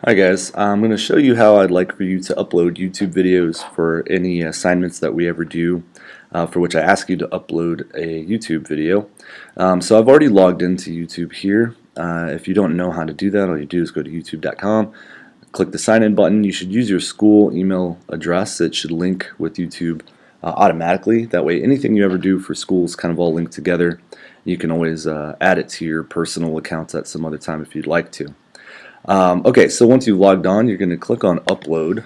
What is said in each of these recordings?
Hi guys, I'm going to show you how I'd like for you to upload YouTube videos for any assignments that we ever do, for which I ask you to upload a YouTube video. So I've already logged into YouTube here. If you don't know how to do that, all you do is go to youtube.com, click the sign in button. You should use your school email address. It should link with YouTube automatically. That way anything you ever do for school is kind of all linked together. You can always add it to your personal accounts at some other time if you'd like to. Okay, so once you've logged on, you're going to click on Upload.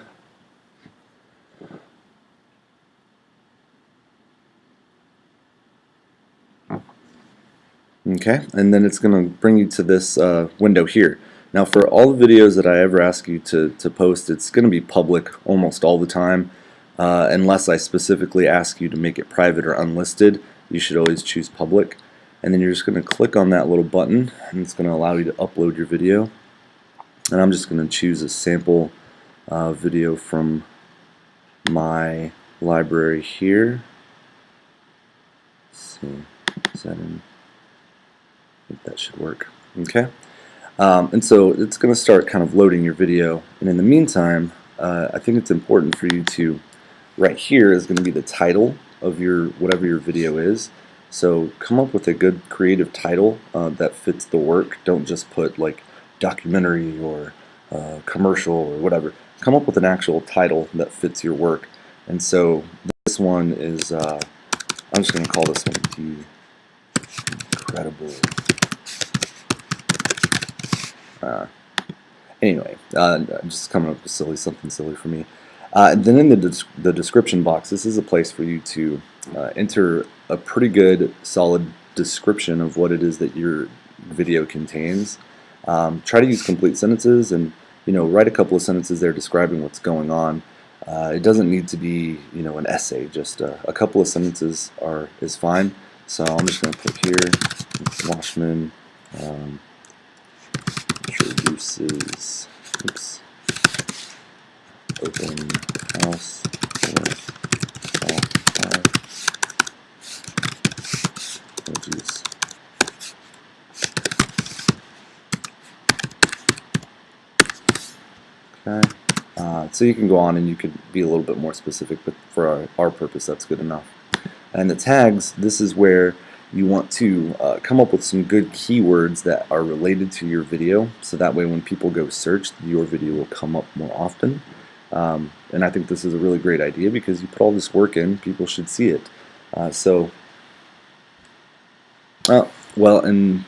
Okay, and then it's going to bring you to this window here. Now for all the videos that I ever ask you to post, it's going to be public almost all the time, unless I specifically ask you to make it private or unlisted. You should always choose public. And then you're just going to click on that little button, and it's going to allow you to upload your video. And I'm just going to choose a sample video from my library here. Let's see, is that in? I think that should work. Okay, and so it's going to start kind of loading your video. And in the meantime, I think it's important for you to, right here is going to be the title of your whatever your video is. So come up with a good creative title that fits the work. Don't just put like documentary or commercial or whatever. Come up with an actual title that fits your work. And so this one is, I'm just going to call this one The Incredible. Anyway, I'm just coming up with something silly for me. And then in the description box, this is a place for you to enter a pretty good, solid description of what it is that your video contains. Try to use complete sentences, and write a couple of sentences there describing what's going on. It doesn't need to be an essay. Just a couple of sentences is fine. So I'm just going to put here, Washman introduces open house for all emojis. Okay. So you can go on and you could be a little bit more specific, but for our purpose that's good enough. And the tags, this is where you want to come up with some good keywords that are related to your video, so that way when people go search, your video will come up more often. And I think this is a really great idea because you put all this work in, people should see it. Well, and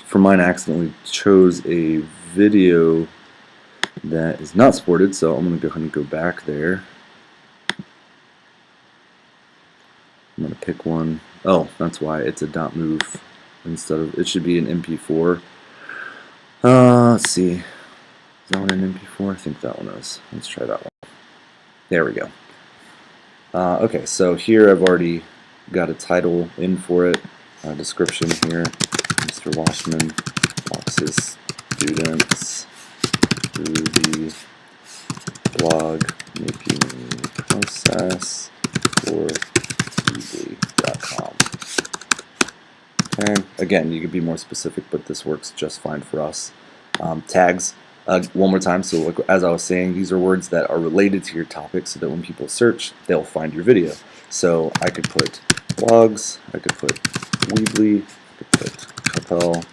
for mine I accidentally chose a video that is not supported, so I'm going to go ahead and go back there. I'm going to pick one. Oh, that's why it's a .mov instead of, it should be an MP4. Let's see. Is that one an MP4? I think that one is. Let's try that one. There we go. Okay, so here I've already got a title in for it. Description here. Mr. Washman walks his students through the blog making process for Weebly.com. Okay, again, you could be more specific, but this works just fine for us. Tags, one more time. So like, as I was saying, these are words that are related to your topic so that when people search, they'll find your video. So I could put blogs, I could put Weebly, I could put Capel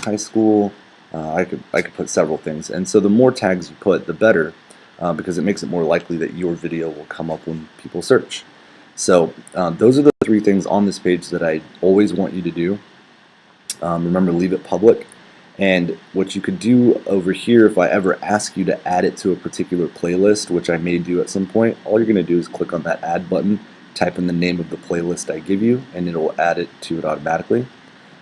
High School, I could put several things. And so the more tags you put, the better, because it makes it more likely that your video will come up when people search. So those are the three things on this page that I always want you to do. Remember, leave it public. And what you could do over here, if I ever ask you to add it to a particular playlist, which I may do at some point, all you're going to do is click on that add button, type in the name of the playlist I give you, and it'll add it to it automatically.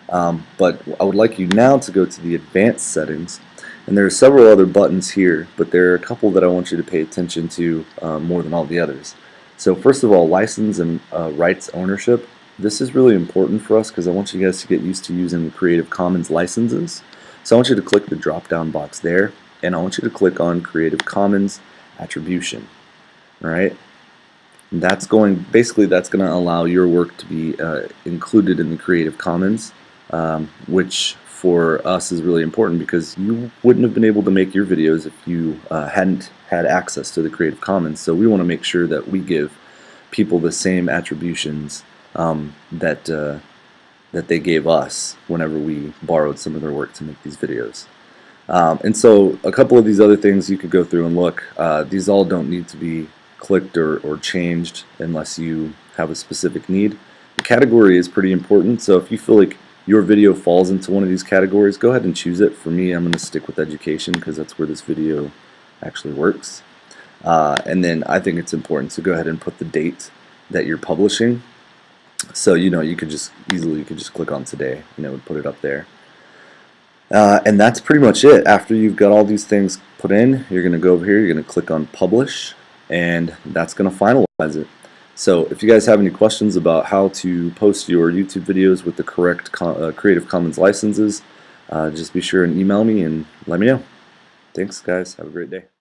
But I would like you now to go to the advanced settings, and there are several other buttons here, but there are a couple that I want you to pay attention to more than all the others. So first of all, license and rights ownership. This is really important for us because I want you guys to get used to using Creative Commons licenses. So I want you to click the drop down box there, and I want you to click on Creative Commons Attribution. Alright? That's basically that's going to allow your work to be included in the Creative Commons, which for us is really important because you wouldn't have been able to make your videos if you hadn't had access to the Creative Commons. So we want to make sure that we give people the same attributions that they gave us whenever we borrowed some of their work to make these videos. And so a couple of these other things you could go through and look. These all don't need to be clicked or changed unless you have a specific need. The category is pretty important, so if you feel like your video falls into one of these categories, go ahead and choose it. For me, I'm going to stick with education because that's where this video actually works. And then I think it's important to go ahead and put the date that you're publishing. So you could just easily click on today, and put it up there. And that's pretty much it. After you've got all these things put in, you're going to go over here, you're going to click on publish, and that's going to finalize it. So if you guys have any questions about how to post your YouTube videos with the correct Creative Commons licenses, just be sure and email me and let me know. Thanks guys, have a great day.